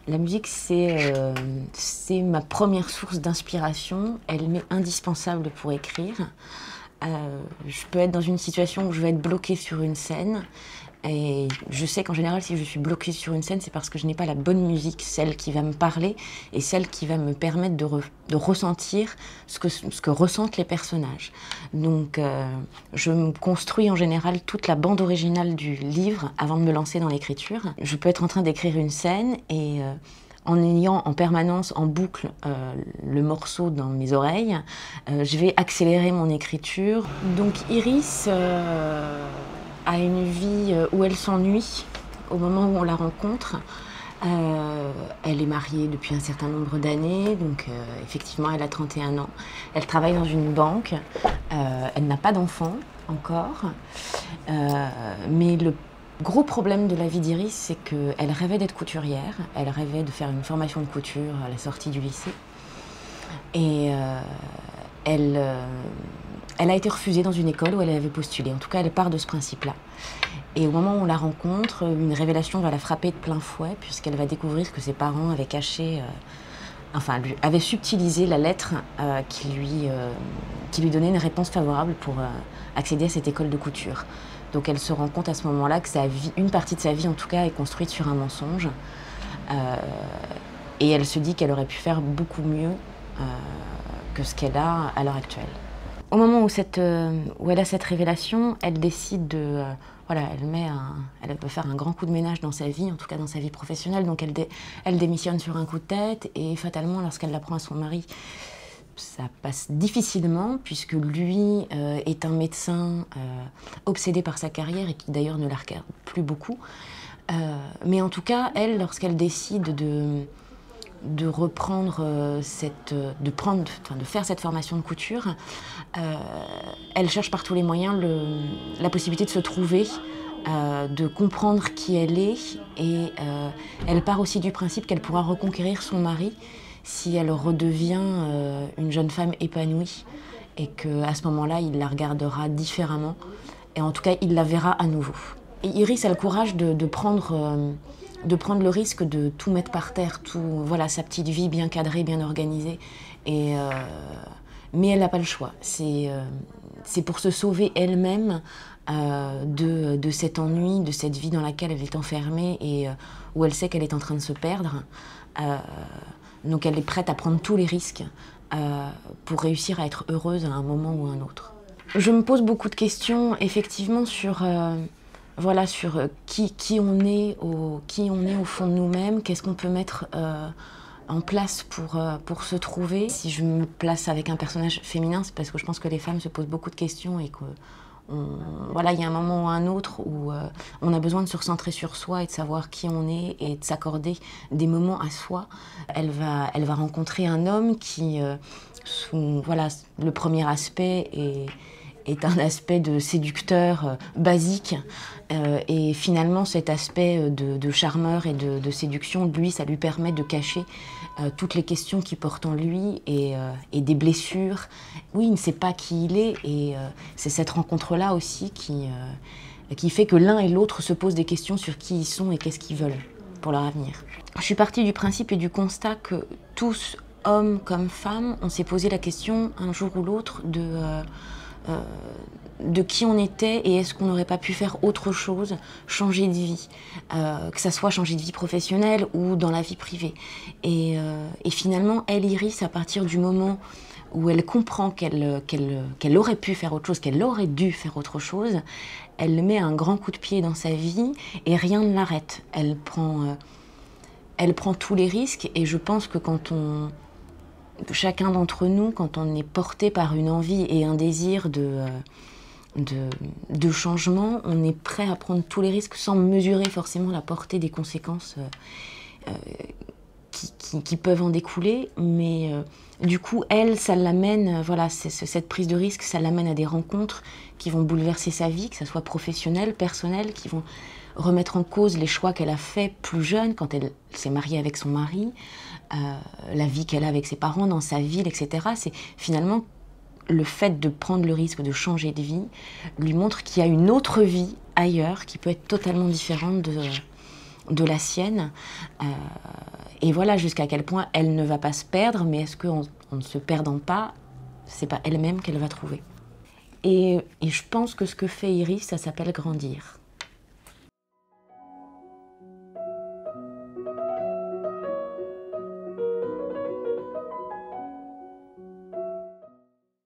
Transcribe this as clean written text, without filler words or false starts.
La musique, c'est ma première source d'inspiration. Elle m'est indispensable pour écrire. Je peux être dans une situation où je vais être bloquée sur une scène. Et je sais qu'en général, si je suis bloquée sur une scène, c'est parce que je n'ai pas la bonne musique, celle qui va me parler et celle qui va me permettre de ressentir ce que ressentent les personnages. Donc, je me construis en général toute la bande originale du livre avant de me lancer dans l'écriture. Je peux être en train d'écrire une scène et en ayant en permanence, en boucle, le morceau dans mes oreilles, je vais accélérer mon écriture. Donc Iris a une vie où elle s'ennuie au moment où on la rencontre. Elle est mariée depuis un certain nombre d'années, donc effectivement elle a 31 ans. Elle travaille dans une banque, elle n'a pas d'enfant encore, mais le gros problème de la vie d'Iris, c'est qu'elle rêvait d'être couturière, elle rêvait de faire une formation de couture à la sortie du lycée. Et elle a été refusée dans une école où elle avait postulé. En tout cas, elle part de ce principe-là. Et au moment où on la rencontre, une révélation va la frapper de plein fouet, puisqu'elle va découvrir que ses parents avaient caché, avaient subtilisé la lettre qui lui donnait une réponse favorable pour accéder à cette école de couture. Donc elle se rend compte à ce moment-là que une partie de sa vie, en tout cas, est construite sur un mensonge. Et elle se dit qu'elle aurait pu faire beaucoup mieux que ce qu'elle a à l'heure actuelle. Au moment où elle a cette révélation, elle décide elle veut faire un grand coup de ménage dans sa vie, en tout cas dans sa vie professionnelle, donc elle démissionne sur un coup de tête et fatalement, lorsqu'elle l'apprend à son mari, ça passe difficilement puisque lui est un médecin obsédé par sa carrière et qui d'ailleurs ne la regarde plus beaucoup. Mais en tout cas, elle, lorsqu'elle décide de faire cette formation de couture, elle cherche par tous les moyens la possibilité de se trouver, de comprendre qui elle est, et elle part aussi du principe qu'elle pourra reconquérir son mari si elle redevient une jeune femme épanouie, et qu'à ce moment-là, il la regardera différemment, et en tout cas, il la verra à nouveau. Et Iris a le courage de prendre le risque de tout mettre par terre, sa petite vie bien cadrée, bien organisée. Mais elle n'a pas le choix. C'est pour se sauver elle-même de cet ennui, de cette vie dans laquelle elle est enfermée et où elle sait qu'elle est en train de se perdre. Donc elle est prête à prendre tous les risques pour réussir à être heureuse à un moment ou à un autre. Je me pose beaucoup de questions, effectivement, sur qui on est au fond de nous-mêmes, qu'est-ce qu'on peut mettre en place pour se trouver. Si je me place avec un personnage féminin, c'est parce que je pense que les femmes se posent beaucoup de questions et il y a un moment ou un autre où on a besoin de se recentrer sur soi et de savoir qui on est et de s'accorder des moments à soi. Elle va rencontrer un homme qui, le premier aspect est un aspect de séducteur basique, et finalement cet aspect de charmeur et de séduction, lui, ça lui permet de cacher toutes les questions qui portent en lui et des blessures. Oui, il ne sait pas qui il est, et c'est cette rencontre-là aussi qui fait que l'un et l'autre se posent des questions sur qui ils sont et qu'est-ce qu'ils veulent pour leur avenir. Je suis partie du principe et du constat que tous, hommes comme femmes, on s'est posé la question un jour ou l'autre de qui on était et est-ce qu'on n'aurait pas pu faire autre chose, changer de vie, que ça soit changer de vie professionnelle ou dans la vie privée. Et finalement, elle, Iris, à partir du moment où elle comprend qu'elle aurait pu faire autre chose, qu'elle aurait dû faire autre chose, elle met un grand coup de pied dans sa vie et rien ne l'arrête. Elle prend tous les risques, et je pense que chacun d'entre nous, quand on est porté par une envie et un désir de changement, on est prêt à prendre tous les risques sans mesurer forcément la portée des conséquences qui peuvent en découler. Mais du coup, elle, ça l'amène, cette prise de risque, ça l'amène à des rencontres qui vont bouleverser sa vie, que ce soit professionnelle, personnelle, qui vont remettre en cause les choix qu'elle a faits plus jeune, quand elle s'est mariée avec son mari, la vie qu'elle a avec ses parents, dans sa ville, etc. C'est finalement le fait de prendre le risque de changer de vie, lui montre qu'il y a une autre vie ailleurs, qui peut être totalement différente de la sienne. Et voilà jusqu'à quel point elle ne va pas se perdre, mais est-ce qu'en ne se perdant pas, c'est pas elle-même qu'elle va trouver. Et je pense que ce que fait Iris, ça s'appelle grandir.